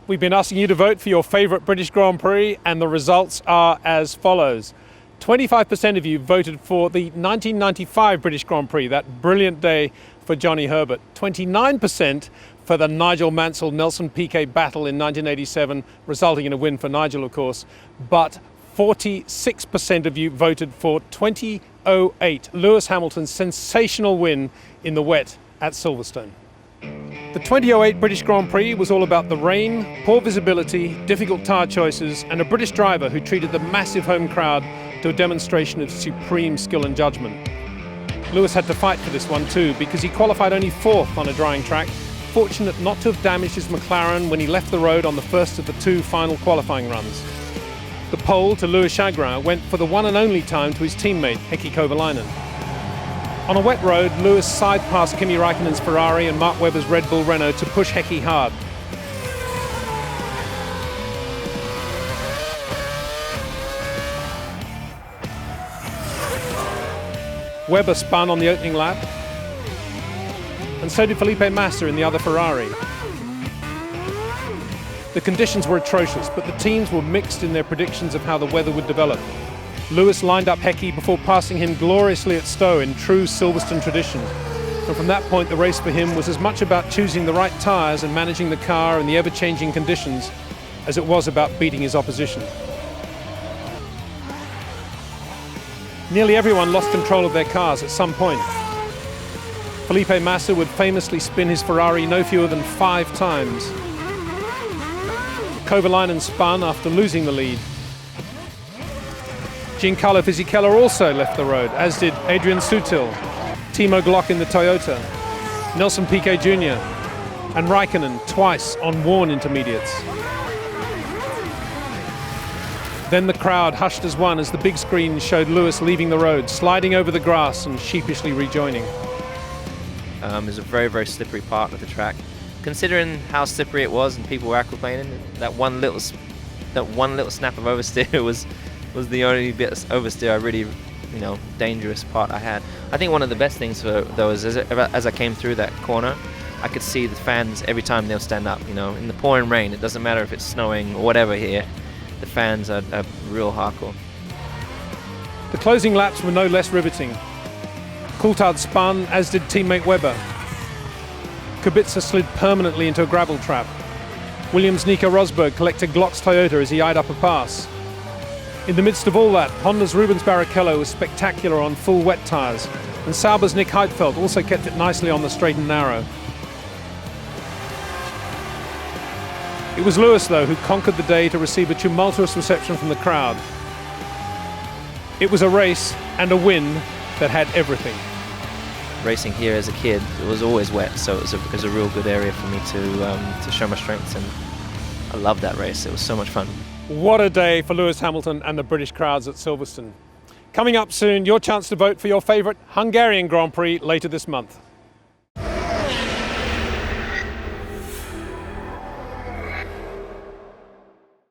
We've been asking you to vote for your favourite British Grand Prix, and the results are as follows. 25% of you voted for the 1995 British Grand Prix, that brilliant day for Johnny Herbert. 29% for the Nigel Mansell-Nelson Piquet battle in 1987, resulting in a win for Nigel, of course. But 46% of you voted for 2008, Lewis Hamilton's sensational win in the wet at Silverstone. The 2008 British Grand Prix was all about the rain, poor visibility, difficult tyre choices, and a British driver who treated the massive home crowd to a demonstration of supreme skill and judgment. Lewis had to fight for this one too, because he qualified only 4th on a drying track, fortunate not to have damaged his McLaren when he left the road on the first of the 2 final qualifying runs. The pole to Louis Chagrin went for the one and only time to his teammate, Heikki Kovalainen. On a wet road, Lewis side-passed Kimi Raikkonen's Ferrari and Mark Webber's Red Bull Renault to push Heikki hard. Webber spun on the opening lap, and so did Felipe Massa in the other Ferrari. The conditions were atrocious, but the teams were mixed in their predictions of how the weather would develop. Lewis lined up Heikki before passing him gloriously at Stowe in true Silverstone tradition. And from that point, the race for him was as much about choosing the right tyres and managing the car in the ever-changing conditions as it was about beating his opposition. Nearly everyone lost control of their cars at some point. Felipe Massa would famously spin his Ferrari no fewer than 5 times. Kovalainen spun after losing the lead. Giancarlo Fisichella also left the road, as did Adrian Sutil, Timo Glock in the Toyota, Nelson Piquet Jr. and Raikkonen twice on worn intermediates. Then the crowd hushed as one as the big screen showed Lewis leaving the road, sliding over the grass and sheepishly rejoining. It was a very, very slippery part of the track. Considering how slippery it was and people were aquaplaning, that one little snap of oversteer was the only bit of oversteer I really, dangerous part I had. I think one of the best things though is as I came through that corner, I could see the fans every time they'll stand up. In the pouring rain, it doesn't matter if it's snowing or whatever here, the fans are real hardcore. The closing laps were no less riveting. Coulthard spun, as did teammate Webber. Kubica slid permanently into a gravel trap. Williams' Nico Rosberg collected Glock's Toyota as he eyed up a pass. In the midst of all that, Honda's Rubens Barrichello was spectacular on full wet tyres, and Sauber's Nick Heidfeld also kept it nicely on the straight and narrow. It was Lewis, though, who conquered the day to receive a tumultuous reception from the crowd. It was a race and a win that had everything. Racing here as a kid, it was always wet, so it was a real good area for me to show my strengths, and I loved that race. It was so much fun. What a day for Lewis Hamilton and the British crowds at Silverstone. Coming up soon, your chance to vote for your favourite Hungarian Grand Prix later this month.